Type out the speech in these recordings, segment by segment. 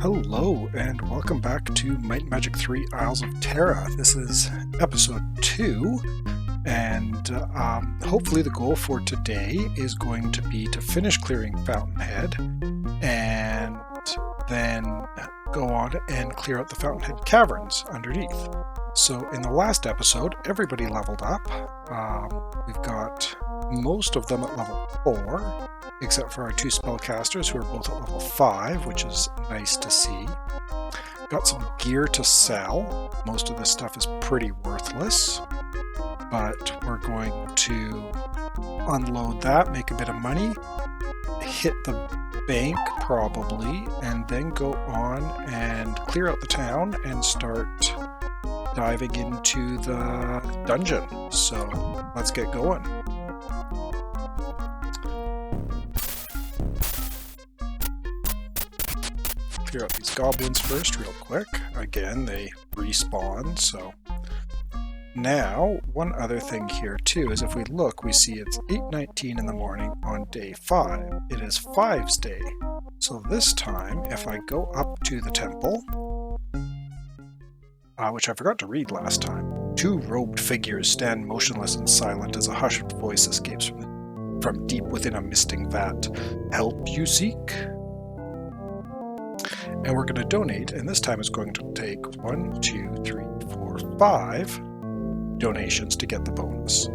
Hello, and welcome back to Might and Magic 3 Isles of Terra. This is episode 2, and hopefully the goal for today is going to be to finish clearing Fountainhead, and then go on and clear out the Fountainhead caverns underneath. So in the last episode, everybody leveled up. We've got most of them at level 4, except for our 2 spellcasters who are both at level 5, which is nice to see. Got some gear to sell. Most of this stuff is pretty worthless, but we're going to unload that, make a bit of money, hit the bank probably, and then go on and clear out the town and start diving into the dungeon. So let's get going. Clear out these goblins first real quick. Again, they respawn, so. Now, one other thing here too is if we look, we see it's 8:19 in the morning on day 5. It is 5's day. So this time, if I go up to the temple, which I forgot to read last time, 2 robed figures stand motionless and silent as a hushed voice escapes from deep within a misting vat. Help you seek? And we're going to donate, and this time it's going to take 1, 2, 3, 4, 5 donations to get the bonus.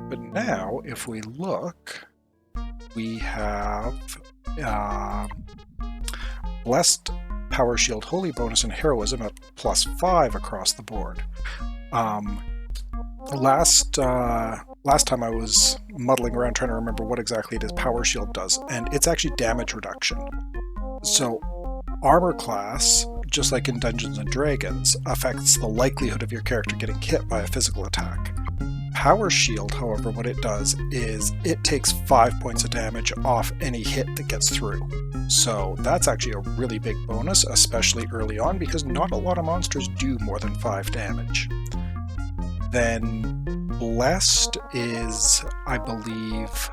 But now, if we look, we have Blessed, Power Shield, Holy Bonus, and Heroism at +5 across the board. Last time I was muddling around trying to remember what exactly it is Power Shield does, and it's actually damage reduction. So armor class, just like in Dungeons & Dragons, affects the likelihood of your character getting hit by a physical attack. Power Shield, however, what it does is it takes 5 points of damage off any hit that gets through. So that's actually a really big bonus, especially early on, because not a lot of monsters do more than 5 damage. Then Blessed is, I believe,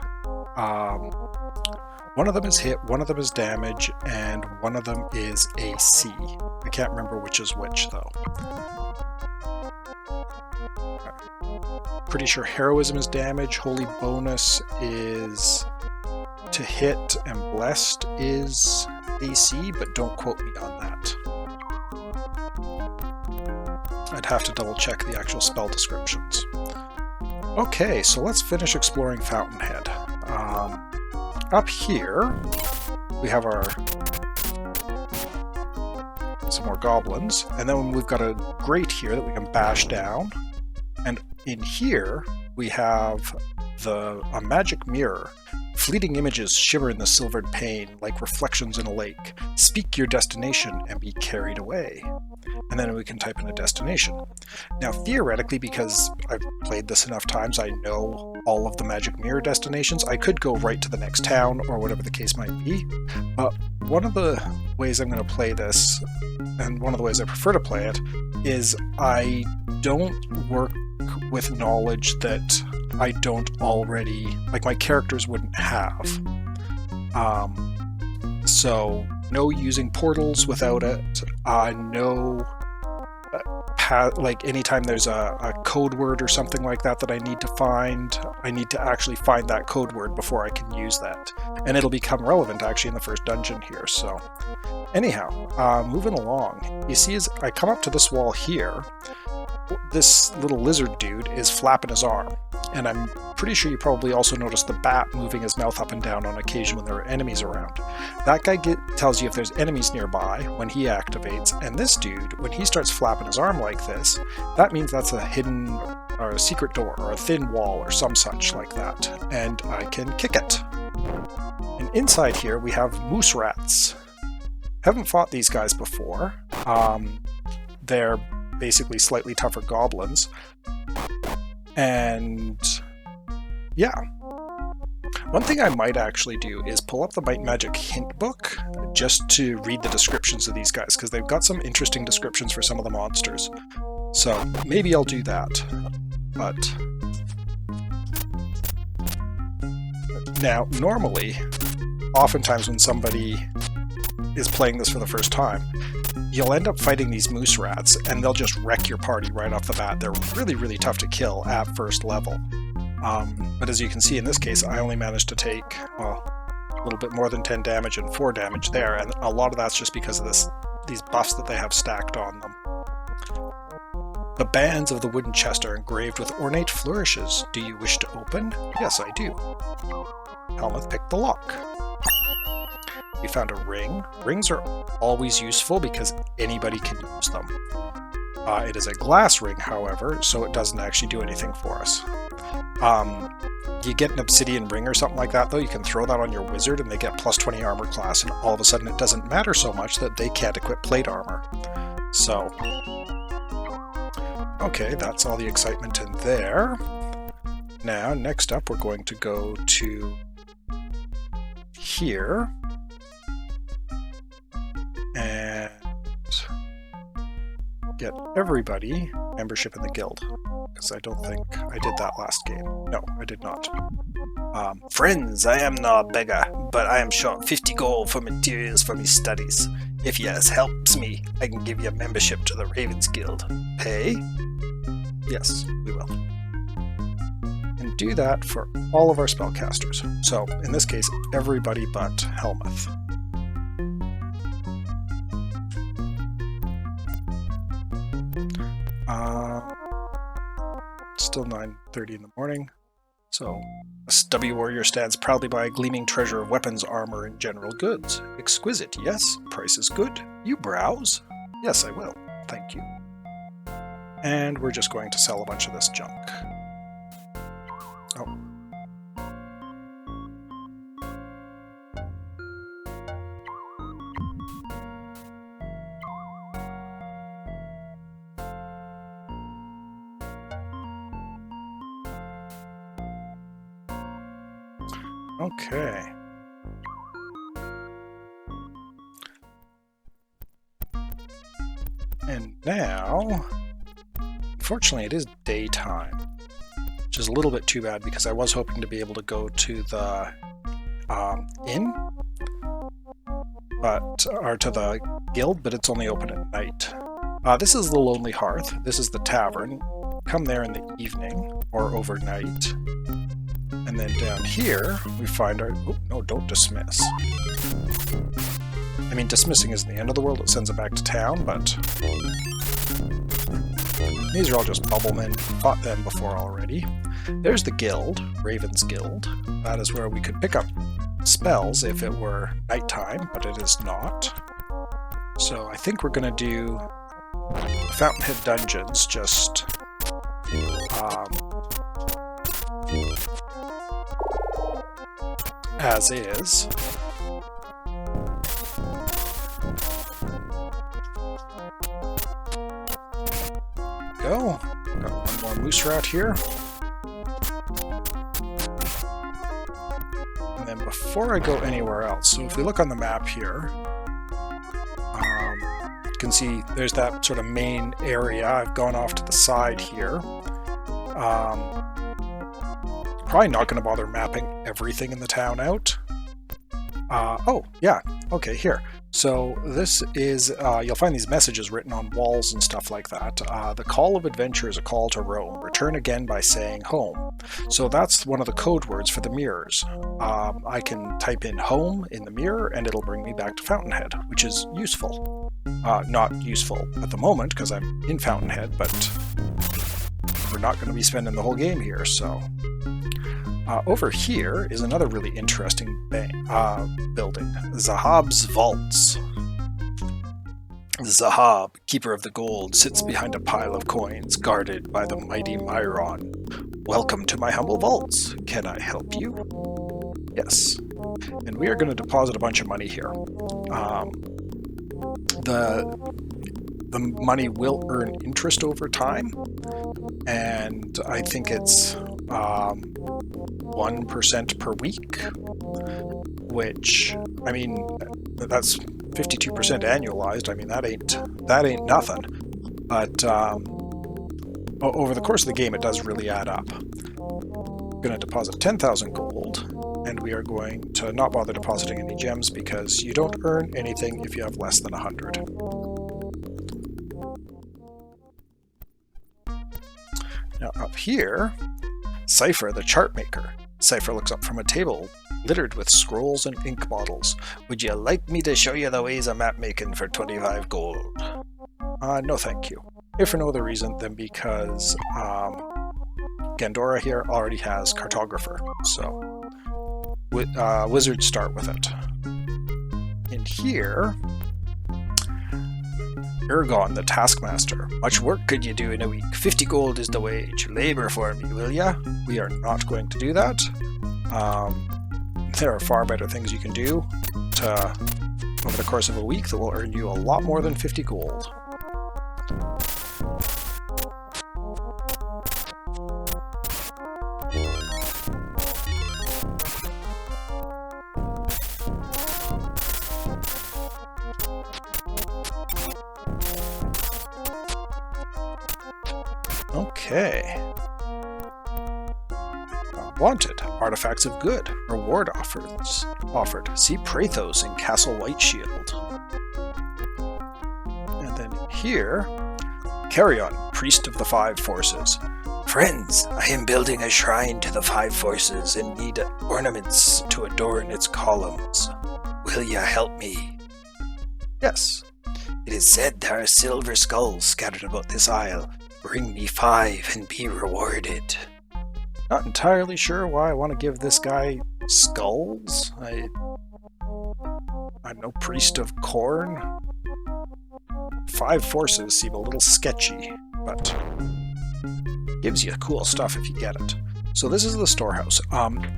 one of them is hit, one of them is damage, and one of them is AC. I can't remember which is which, though. Pretty sure Heroism is damage, Holy Bonus is to hit, and Blessed is AC, but don't quote me on that. I'd have to double check the actual spell descriptions. Okay, so let's finish exploring Fountainhead. Up here, we have some more goblins, and then we've got a grate here that we can bash down. And in here, we have a magic mirror. Fleeting images shimmer in the silvered pane like reflections in a lake. Speak your destination and be carried away. And then we can type in a destination. Now, theoretically, because I've played this enough times, I know all of the magic mirror destinations. I could go right to the next town or whatever the case might be. But one of the ways I'm going to play this, and one of the ways I prefer to play it, is I don't work with knowledge that I don't already, like my characters wouldn't have. So no using portals without it. No, like anytime there's a code word or something like that I need to find, I need to actually find that code word before I can use that. And it'll become relevant actually in the first dungeon here. So anyhow, moving along, you see as I come up to this wall here, this little lizard dude is flapping his arm, and I'm pretty sure you probably also noticed the bat moving his mouth up and down on occasion when there are enemies around. That guy tells you if there's enemies nearby when he activates, and this dude, when he starts flapping his arm like this, that means that's a hidden or a secret door or a thin wall or some such like that, and I can kick it. And inside here we have moose rats. Haven't fought these guys before. They're basically slightly tougher goblins. And yeah. One thing I might actually do is pull up the Might and Magic hint book just to read the descriptions of these guys, because they've got some interesting descriptions for some of the monsters. So maybe I'll do that. but now normally, oftentimes when somebody is playing this for the first time, you'll end up fighting these moose rats and they'll just wreck your party right off the bat. They're really, really tough to kill at first level. But as you can see in this case, I only managed to take, well, a little bit more than 10 damage and 4 damage there, and a lot of that's just because of these buffs that they have stacked on them. The bands of the wooden chest are engraved with ornate flourishes. Do you wish to open? Yes, I do. Helmuth picked the lock. We found a ring. Rings are always useful because anybody can use them. It is a glass ring, however, so it doesn't actually do anything for us. You get an obsidian ring or something like that, though, you can throw that on your wizard and they get plus 20 armor class, and all of a sudden it doesn't matter so much that they can't equip plate armor. So, okay, that's all the excitement in there. Now, next up, we're going to go to here and get everybody membership in the guild, because I don't think I did that last game. No, I did not. Friends, I am no beggar, but I am short 50 gold for materials for me studies. If yes helps me, I can give you a membership to the Ravens Guild. Pay? Yes, we will. And do that for all of our spellcasters. So, in this case, everybody but Helmuth. Still 9:30 in the morning. So, a stubby warrior stands proudly by a gleaming treasure of weapons, armor, and general goods. Exquisite, yes. Price is good. You browse? Yes, I will. Thank you. And we're just going to sell a bunch of this junk. Oh. Okay. And now, unfortunately, it is daytime, which is a little bit too bad because I was hoping to be able to go to the inn, or to the guild, but it's only open at night. This is the Lonely Hearth. This is the tavern. Come there in the evening or overnight. And then down here, we find our... Oh, no, don't dismiss. I mean, dismissing isn't the end of the world. It sends it back to town, but... These are all just bubblemen. Fought them before already. There's the guild, Raven's Guild. That is where we could pick up spells if it were nighttime, but it is not. So I think we're going to do Fountainhead dungeons, just... as is. Go. Got one more moose rat here. And then before I go anywhere else, so if we look on the map here, you can see there's that sort of main area. I've gone off to the side here. Probably not going to bother mapping everything in the town out. Oh, yeah. Okay, here. So this is, you'll find these messages written on walls and stuff like that. The call of adventure is a call to roam. Return again by saying home. So that's one of the code words for the mirrors. I can type in home in the mirror and it'll bring me back to Fountainhead, which is useful. Not useful at the moment because I'm in Fountainhead, but we're not going to be spending the whole game here, so... over here is another really interesting building, Zahab's Vaults. Zahab, keeper of the gold, sits behind a pile of coins, guarded by the mighty Myron. Welcome to my humble vaults. Can I help you? Yes. And we are going to deposit a bunch of money here. The money will earn interest over time, and I think it's 1% per week, which, I mean, that's 52% annualized. I mean, that ain't nothing. But over the course of the game, it does really add up. We're going to deposit 10,000 gold, and we are going to not bother depositing any gems because you don't earn anything if you have less than 100. Now up here, Cypher, the chart maker. Cypher looks up from a table littered with scrolls and ink bottles. Would you like me to show you the ways of map making for 25 gold? No thank you. If for no other reason than because Gandora here already has Cartographer, so wizards start with it. In here, Ergon, the Taskmaster. Much work could you do in a week? 50 gold is the wage. Labor for me, will ya? We are not going to do that. There are far better things you can do over the course of a week that will earn you a lot more than 50 gold. Okay. Wanted. Artifacts of good. Reward offered. See Praethos in Castle Whiteshield. And then here, Carrion, Priest of the Five Forces. Friends, I am building a shrine to the Five Forces and need ornaments to adorn its columns. Will ya help me? Yes. It is said there are silver skulls scattered about this isle. Bring me 5 and be rewarded. Not entirely sure why I want to give this guy skulls. I don't know, Priest of Corn? 5 forces seem a little sketchy, but gives you cool stuff if you get it. So this is the storehouse.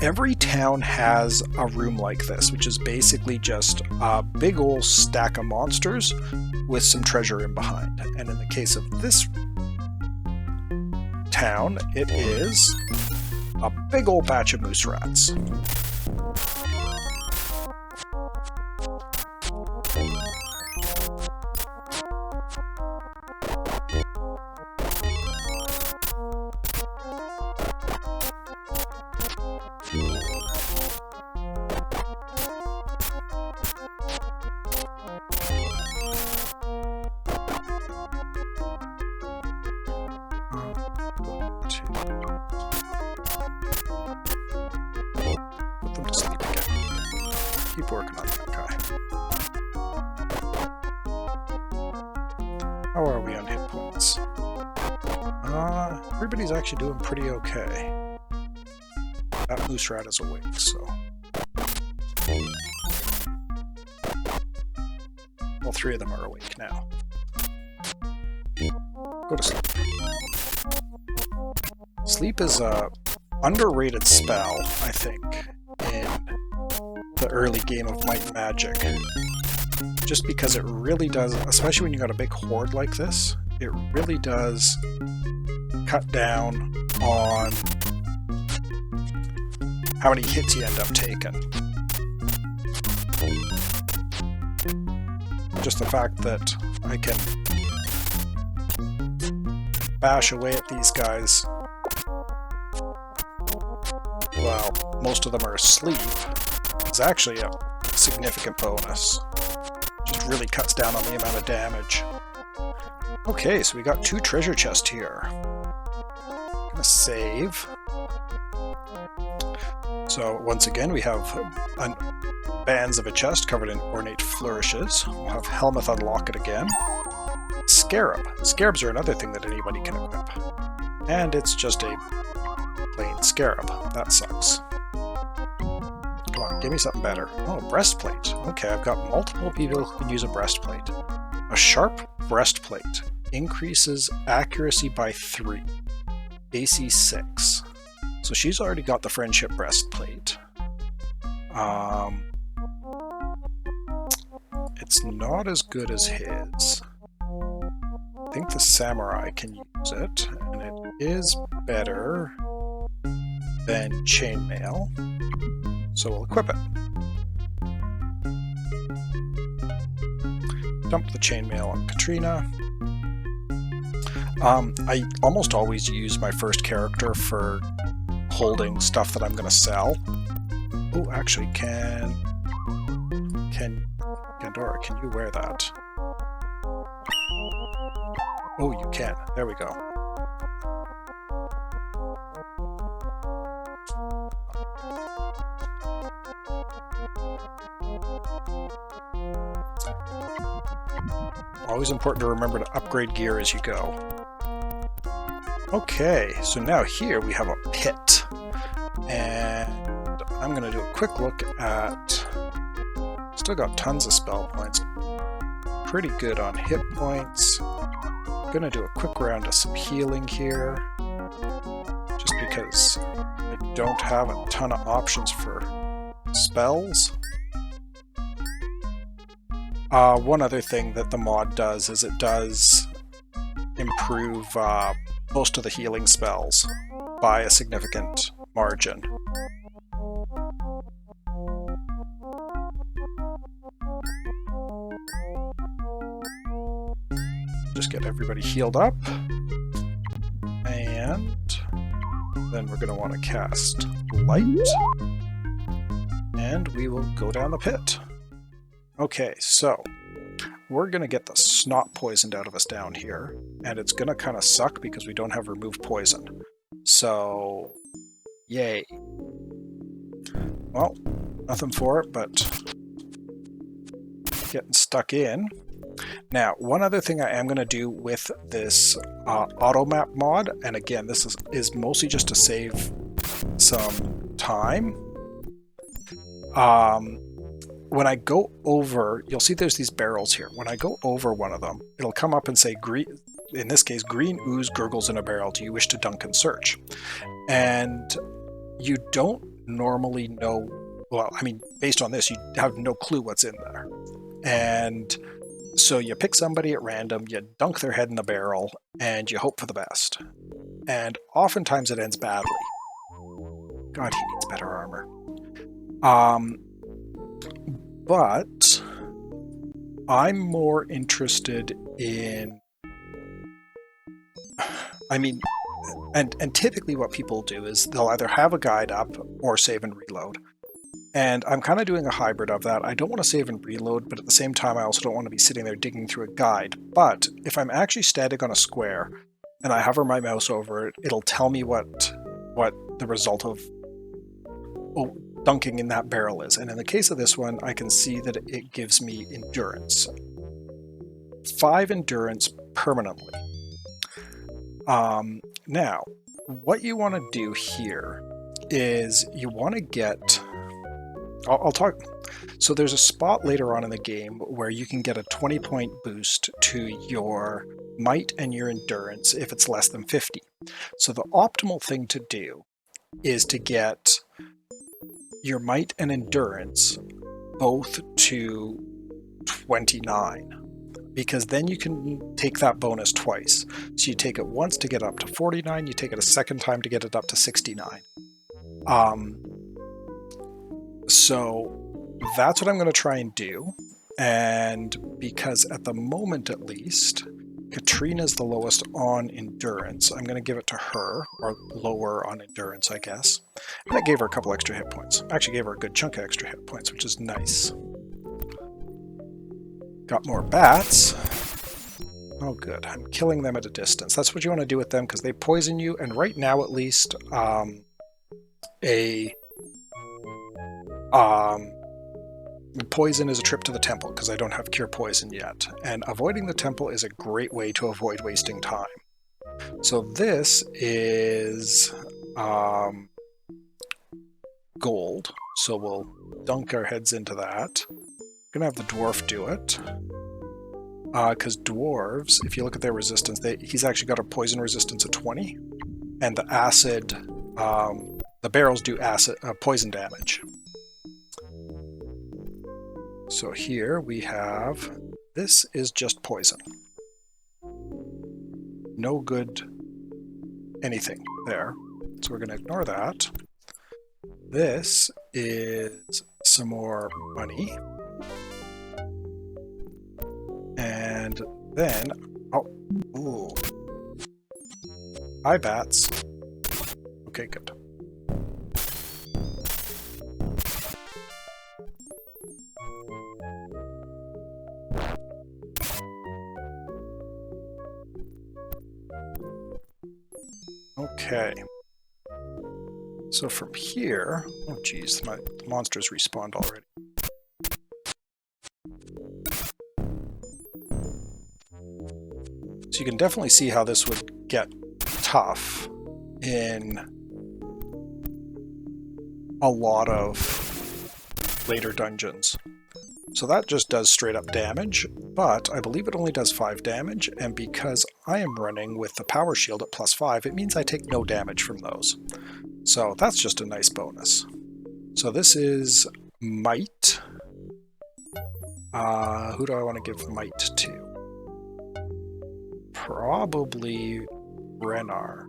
Every town has a room like this, which is basically just a big old stack of monsters with some treasure in behind. And in the case of this town, it is a big old batch of moose rats. Keep working on that guy. How are we on hit points? Everybody's actually doing pretty okay. That moose rat is awake, so... All 3 of them are awake now. Go to sleep. Sleep is a underrated spell, I think, in the early game of Might and Magic. Just because it really does, especially when you got a big horde like this, it really does cut down on how many hits you end up taking. Just the fact that I can bash away at these guys while most of them are asleep is actually a significant bonus. Just really cuts down on the amount of damage. Okay, so we got 2 treasure chests here. Gonna save. So once again, we have bands of a chest covered in ornate flourishes. We'll have Helmuth unlock it again. Scarab. Scarabs are another thing that anybody can equip. And it's just a plain scarab. That sucks. Come on, give me something better. Oh, breastplate. Okay, I've got multiple people who can use a breastplate. A sharp breastplate increases accuracy by 3. AC 6. So she's already got the friendship breastplate. It's not as good as his. I think the samurai can use it, and it is better than chainmail. So we'll equip it. Dump the chainmail on Katrina. I almost always use my first character for holding stuff that I'm going to sell. Oh, actually, Pandora, can you wear that? Oh, you can. There we go. Always important to remember to upgrade gear as you go. Okay, so now here we have a pit. And I'm going to do a quick look at... Still got tons of spell points. Pretty good on hit points. Going to do a quick round of some healing here. Just because I don't have a ton of options for spells. One other thing that the mod does is it does improve most of the healing spells by a significant margin. Just get everybody healed up. And then we're going to want to cast Light. And we will go down the pit. Okay, so we're going to get the snot poisoned out of us down here, and it's going to kind of suck because we don't have remove poison. So, yay. Well, nothing for it, but getting stuck in. Now, one other thing I am going to do with this auto map mod, and again, this is mostly just to save some time. When I go over, you'll see there's these barrels here. When I go over one of them, it'll come up and say, green, in this case, green ooze gurgles in a barrel. Do you wish to dunk and search? And you don't normally know, well, I mean, based on this, you have no clue what's in there. And so you pick somebody at random, you dunk their head in the barrel, and you hope for the best. And oftentimes it ends badly. God, he needs better armor. But I'm more interested in, I mean, and typically what people do is they'll either have a guide up or save and reload. And I'm kind of doing a hybrid of that. I don't want to save and reload, but at the same time I also don't want to be sitting there digging through a guide. But if I'm actually static on a square and I hover my mouse over it, it'll tell me what the result of dunking in that barrel is. And in the case of this one, I can see that it gives me endurance. 5 endurance permanently. Now, what you want to do here is you want to get... I'll talk... So there's a spot later on in the game where you can get a 20-point boost to your might and your endurance if it's less than 50. So the optimal thing to do is to get your might and endurance both to 29, because then you can take that bonus twice. So you take it once to get up to 49, you take it a second time to get it up to 69. So that's what I'm going to try and do, and because at the moment at least, Katrina's the lowest on endurance. I'm going to give it to her, or lower on endurance, I guess. And I gave her a couple extra hit points. Actually gave her a good chunk of extra hit points, which is nice. Got more bats. Oh good, I'm killing them at a distance. That's what you want to do with them, because they poison you, and right now at least, poison is a trip to the temple, because I don't have cure poison yet. And avoiding the temple is a great way to avoid wasting time. So this is gold, so we'll dunk our heads into that. We're going to have the dwarf do it. Because dwarves, if you look at their resistance, he's actually got a poison resistance of 20. And the acid, the barrels do poison damage. So here we have, this is just poison. No good anything there. So we're going to ignore that. This is some more money. And then, oh, ooh, Hi, bats. Okay, good. Okay. So from here... Oh, geez, my monsters respawned already. So you can definitely see how this would get tough in a lot of later dungeons. So that just does straight up damage, but I believe it only does 5 damage, and because I am running with the power shield at +5, it means I take no damage from those. So that's just a nice bonus. So this is Might. Who do I want to give Might to? Probably Renar.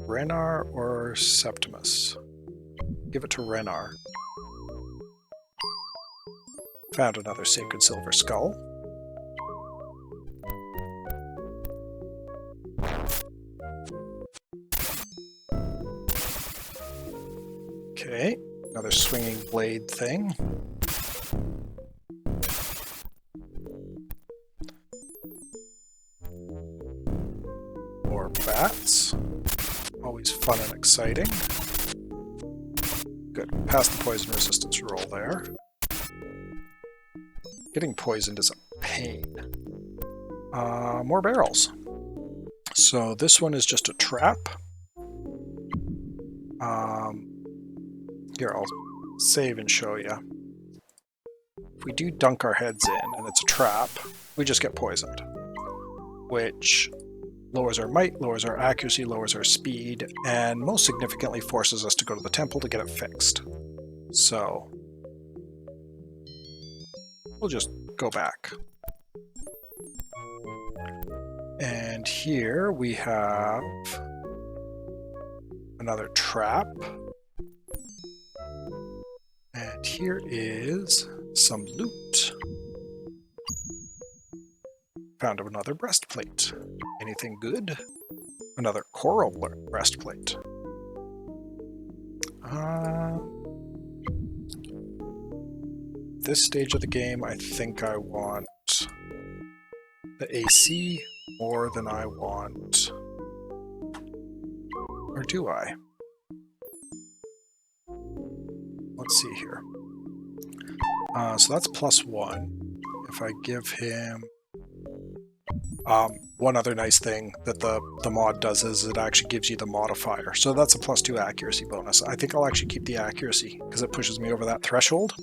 Renar or Septimus? Give it to Renar. Found another Sacred Silver Skull. Okay, another swinging blade thing. More bats. Always fun and exciting. Good, passed the poison resistance roll there. Getting poisoned is a pain. More barrels. So this one is just a trap. Here, I'll save and show you. If we do dunk our heads in and it's a trap, we just get poisoned, which lowers our might, lowers our accuracy, lowers our speed, and most significantly forces us to go to the temple to get it fixed. So we'll just go back. And here we have another trap. And here is some loot. Found another breastplate. Anything good? Another coral breastplate. This stage of the game, I think I want the AC more than I want... Or do I? Let's see here. So that's +1. If I give him... one other nice thing that the mod does is it actually gives you the modifier. So that's a +2 accuracy bonus. I think I'll actually keep the accuracy because it pushes me over that threshold.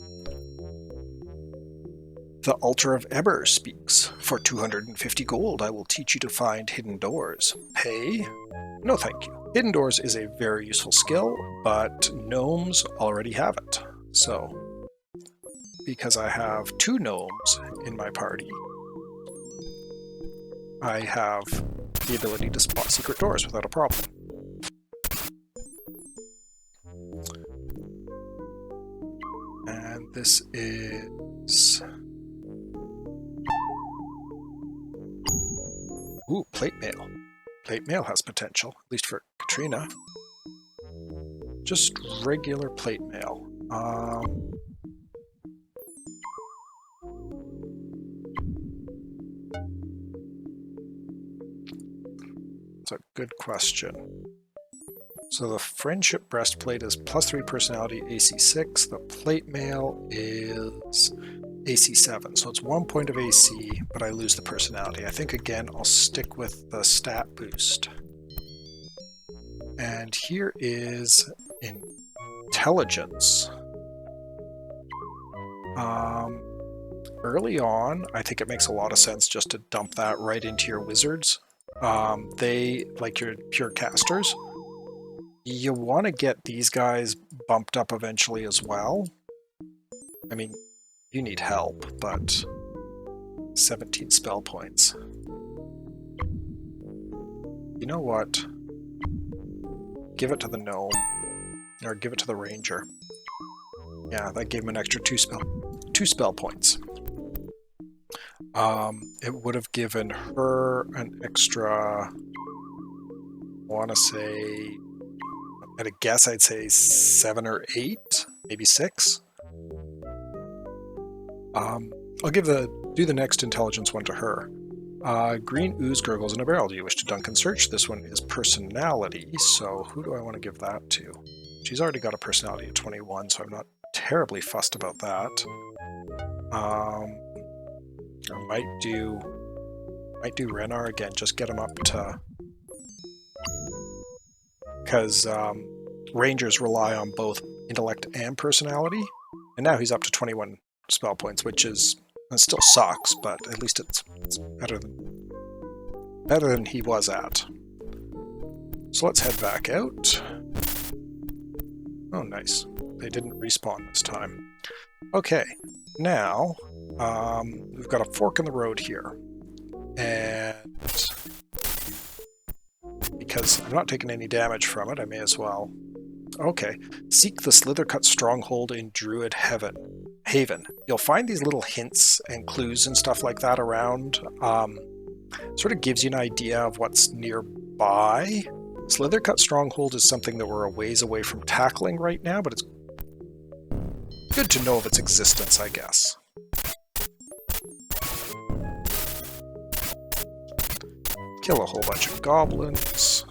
The Altar of Eber speaks. For 250 gold, I will teach you to find hidden doors. Pay? No thank you. Hidden doors is a very useful skill, but gnomes already have it. So, because I have 2 gnomes in my party, I have the ability to spot secret doors without a problem. And this is... Ooh, plate mail. Plate mail has potential, at least for Katrina. Just regular plate mail. That's a good question. So the friendship breastplate is +3 personality, AC 6. The plate mail is AC 7. So it's 1 point of AC, but I lose the personality. I think, again, I'll stick with the stat boost. And here is intelligence. Early on, I think it makes a lot of sense just to dump that right into your wizards. They, like your pure casters, you want to get these guys bumped up eventually as well. I mean, you need help, but 17 spell points. You know what? Give it to the gnome, or give it to the ranger. Yeah, that gave him an extra 2 spell points. it would have given her an extra, I want to say, at a guess, I'd say 7 or 8, maybe 6. I'll do the next intelligence one to her. Green ooze gurgles in a barrel. Do you wish to Duncan search? This one is personality, so who do I want to give that to? She's already got a personality of 21, so I'm not terribly fussed about that. I might do Renar again, just get him up to... Because Rangers rely on both intellect and personality, and now he's up to 21 spell points, which is... It still sucks, but at least it's better than he was at. So let's head back out. Oh, nice. They didn't respawn this time. Okay, now we've got a fork in the road here. And because I'm not taking any damage from it, I may as well. Okay, seek the Slithercut stronghold in Druid Haven. You'll find these little hints and clues and stuff like that around. Sort of gives you an idea of what's nearby. Slithercut stronghold is something that we're a ways away from tackling right now, but it's good to know of its existence, I guess. Kill a whole bunch of goblins.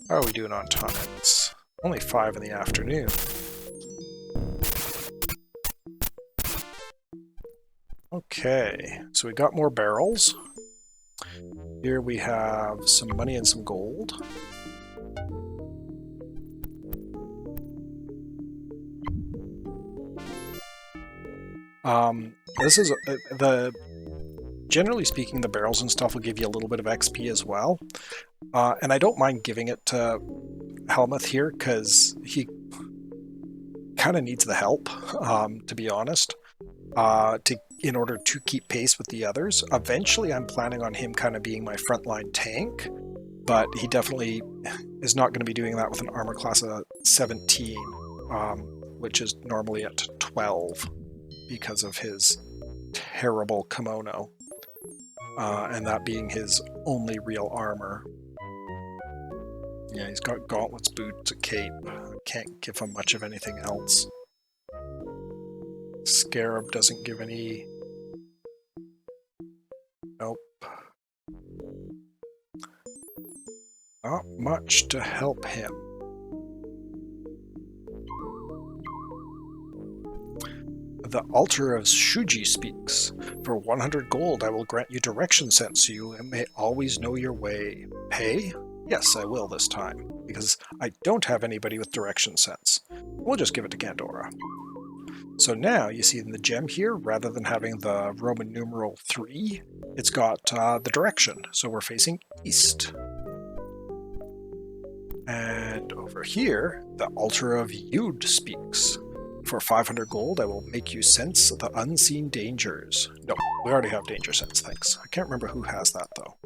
How are we doing on time? It's only 5 in the afternoon. Okay, so we got more barrels. Here we have some money and some gold. This is generally speaking, the barrels and stuff will give you a little bit of XP as well. And I don't mind giving it to Helmuth here, because he kind of needs the help, to be honest, in order to keep pace with the others. Eventually, I'm planning on him kind of being my frontline tank, but he definitely is not going to be doing that with an armor class of 17, which is normally at 12 because of his terrible kimono, and that being his only real armor. Yeah, he's got gauntlets, boots, a cape. I can't give him much of anything else. Scarab doesn't give any... Nope. Not much to help him. The altar of Shuji speaks. For 100 gold, I will grant you direction sense so you may always know your way. Pay? Yes, I will this time, because I don't have anybody with direction sense. We'll just give it to Gandora. So now, you see in the gem here, rather than having the Roman numeral 3, it's got the direction, so we're facing east. And over here, the altar of Yud speaks. For 500 gold, I will make you sense the unseen dangers. No, we already have danger sense, thanks. I can't remember who has that, though.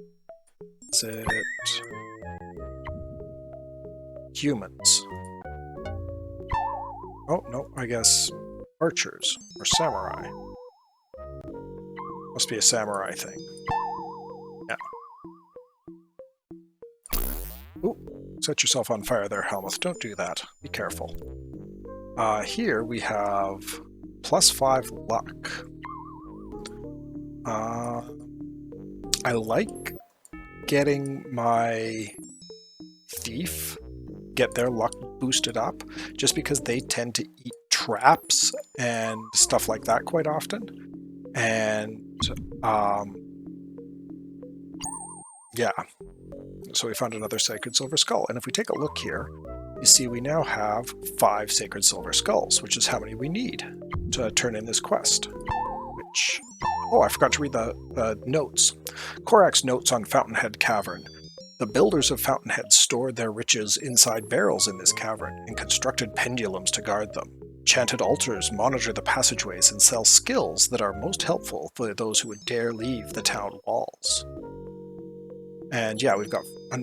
Is it... humans? Oh, no, I guess archers or samurai. Must be a samurai thing. Yeah. Ooh, set yourself on fire there, Helmuth. Don't do that. Be careful. Here we have +5 luck. I like getting my thief, get their luck boosted up, just because they tend to eat traps and stuff like that quite often. And yeah, so we found another Sacred Silver Skull. And if we take a look here, you see we now have 5 Sacred Silver Skulls, which is how many we need to turn in this quest. Which... oh, I forgot to read the notes. Korak's notes on Fountainhead Cavern. The builders of Fountainhead stored their riches inside barrels in this cavern and constructed pendulums to guard them. Chanted altars monitor the passageways and sell skills that are most helpful for those who would dare leave the town walls. And yeah, we've got a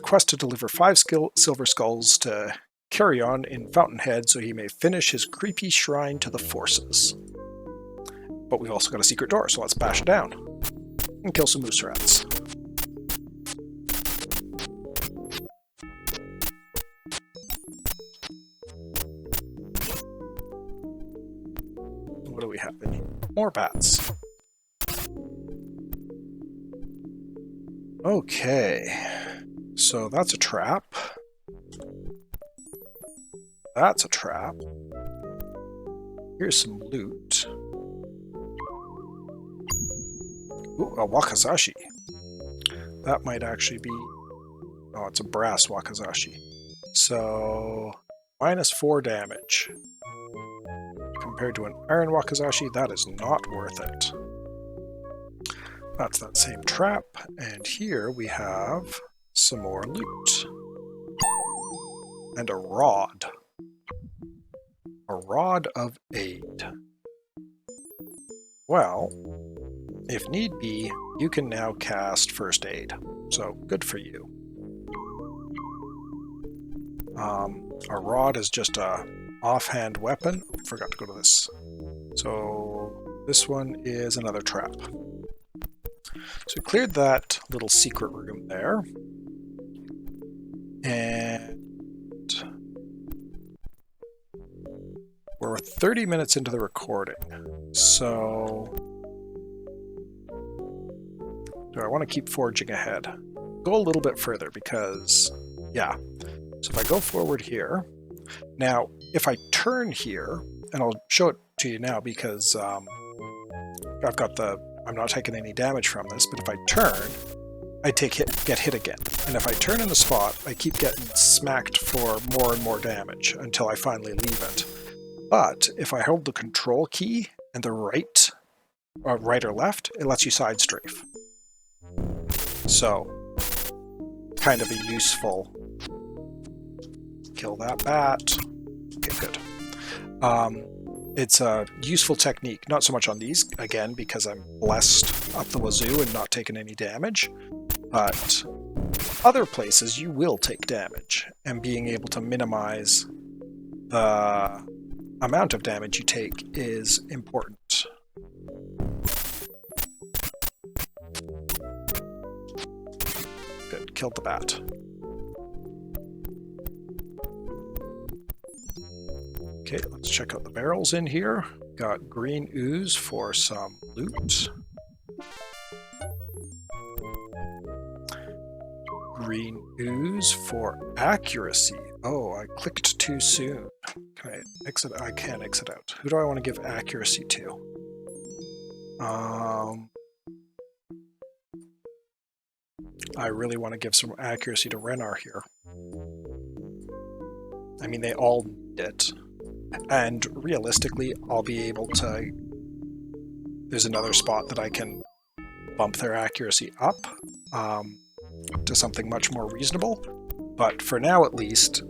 quest to deliver 5 silver skulls to carry on in Fountainhead so he may finish his creepy shrine to the forces. but we've also got a secret door, so let's bash it down and kill some moose rats. What do we have in here? More bats. Okay, so that's a trap. That's a trap. Here's some loot. Ooh, a Wakazashi. That might actually be... Oh, it's a brass Wakazashi. So, -4 damage. Compared to an iron Wakazashi, that is not worth it. That's that same trap, and here we have some more loot. And a rod. A rod of aid. Well, if need be, you can now cast first aid, so good for you. A rod is just a offhand weapon. Forgot to go to this. So this one is another trap. So we cleared that little secret room there. And we're 30 minutes into the recording. So do I want to keep forging ahead? Go a little bit further because, yeah. So if I go forward here, now if I turn here, and I'll show it to you now because I've got I'm not taking any damage from this, but if I turn, I get hit again. And if I turn in the spot, I keep getting smacked for more and more damage until I finally leave it. But if I hold the control key and the right or left, it lets you side strafe. So, kind of a useful... Kill that bat. Okay, good. It's a useful technique, not so much on these, again, because I'm blessed up the wazoo and not taking any damage, but other places you will take damage, and being able to minimize the amount of damage you take is important. Good, killed the bat. Okay, let's check out the barrels in here. Got green ooze for some loot. Green ooze for accuracy. Oh, I clicked too soon. Can I exit? I can't exit out. Who do I want to give accuracy to? I really want to give some accuracy to Renar here. I mean, they all need it. And realistically, I'll be able to... There's another spot that I can bump their accuracy up to something much more reasonable. But for now, at least,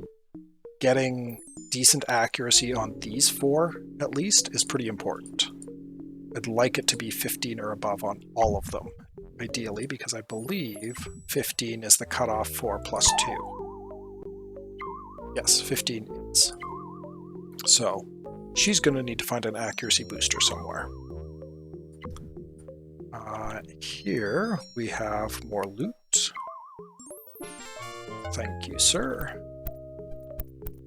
getting decent accuracy on these 4, at least, is pretty important. I'd like it to be 15 or above on all of them, ideally, because I believe 15 is the cutoff for +2. Yes, 15 is. So, she's going to need to find an accuracy booster somewhere. Here we have more loot. Thank you, sir.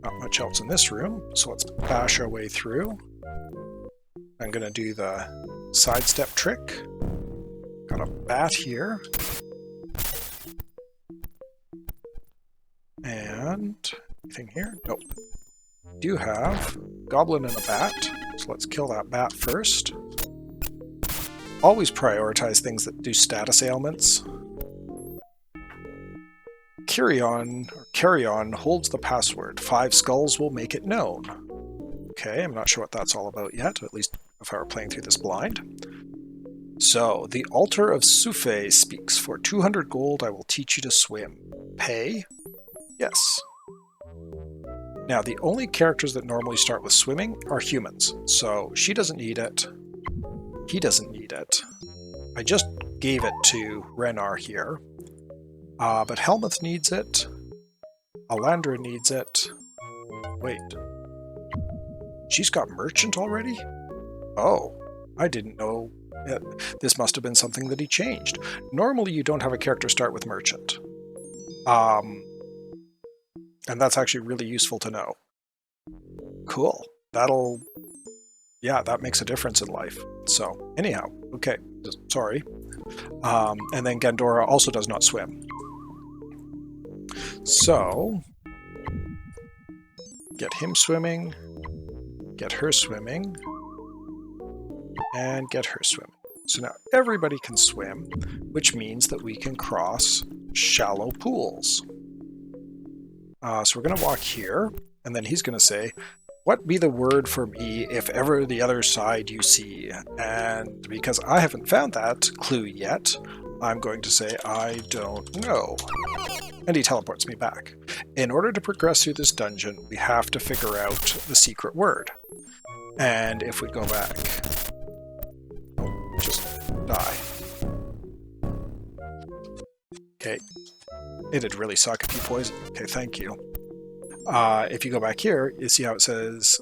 Not much else in this room, so let's bash our way through. I'm going to do the sidestep trick. Got a bat here. And anything here? Nope. Do have goblin and a bat, so let's kill that bat first. Always prioritize things that do status ailments. Carry on holds the password. 5 skulls will make it known. Okay, I'm not sure what that's all about yet, at least if I were playing through this blind. So, the altar of Sufe speaks. For 200 gold, I will teach you to swim. Pay? Yes. Now, the only characters that normally start with swimming are humans, so she doesn't need it. He doesn't need it. I just gave it to Renar here. But Helmuth needs it. Alandra needs it. Wait. She's got merchant already? Oh. I didn't know. This must have been something that he changed. Normally you don't have a character start with merchant. And that's actually really useful to know. Cool. Yeah, that makes a difference in life. So, anyhow, okay, sorry. And then Gandora also does not swim. So, get him swimming, get her swimming, and get her swimming. So now everybody can swim, which means that we can cross shallow pools. So we're going to walk here, and then he's going to say, "What be the word for me if ever the other side you see?" And because I haven't found that clue yet, I'm going to say, "I don't know." And he teleports me back. In order to progress through this dungeon, we have to figure out the secret word. And if we go back... Oh, just die. Okay. It'd really suck if you poison. Okay, thank you. If you go back here, you see how it says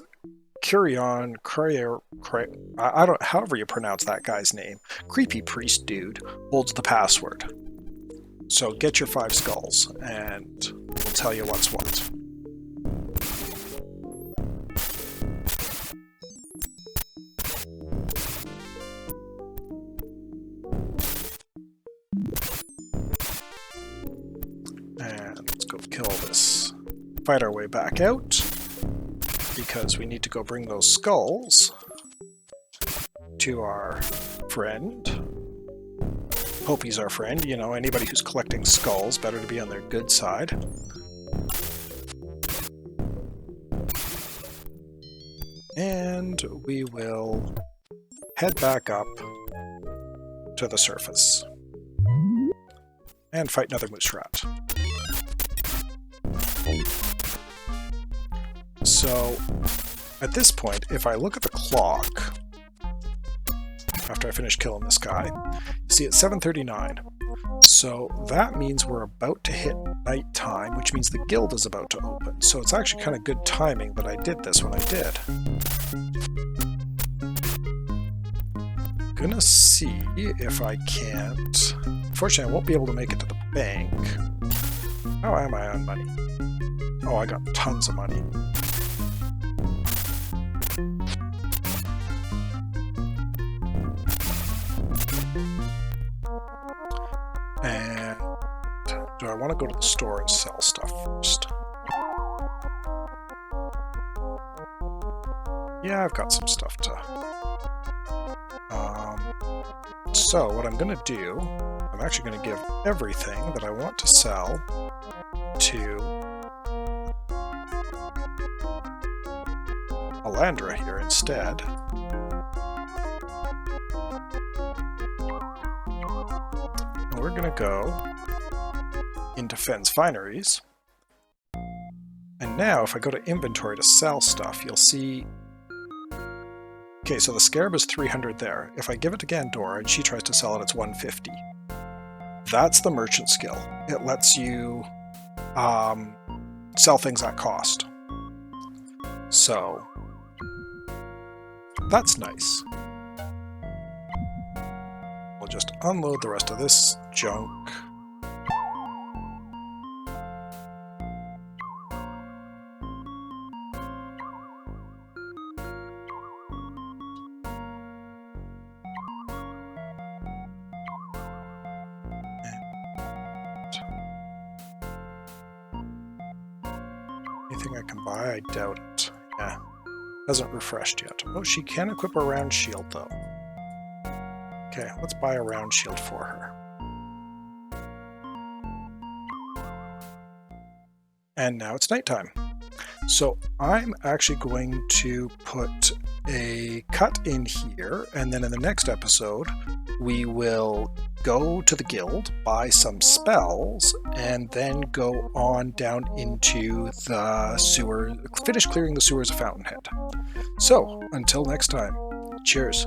Curion, I don't, however you pronounce that guy's name, creepy priest dude, holds the password. So get your 5 skulls, and we'll tell you what's what. And let's go kill this. Fight our way back out, because we need to go bring those skulls to our friend. Hope he's our friend. You know, anybody who's collecting skulls, better to be on their good side. And we will head back up to the surface and fight another moose rat. So, at this point, if I look at the clock, after I finish killing this guy, you see it's 7:39. So that means we're about to hit nighttime, which means the guild is about to open. So it's actually kind of good timing that I did this when I did. Gonna see if I can't... Unfortunately, I won't be able to make it to the bank. How am I on money? Oh, I got tons of money. And do I want to go to the store and sell stuff first? Yeah, I've got some stuff to... So what I'm going to do, I'm actually going to give everything that I want to sell to Alandra here instead. And we're going to go into Fenn's Fineries. And now if I go to inventory to sell stuff, you'll see... Okay, so the scarab is 300 there. If I give it to Gandora and she tries to sell it, it's 150. That's the merchant skill. It lets you sell things at cost. So, that's nice. We'll just unload the rest of this junk. Anything I can buy? I doubt it. Yeah. Hasn't refreshed yet. Oh, she can equip a round shield, though. Okay, let's buy a round shield for her. And now it's nighttime. So I'm actually going to put a cut in here, and then in the next episode, we will go to the guild, buy some spells, and then go on down into the sewer, finish clearing the sewers of Fountainhead. So, until next time, cheers.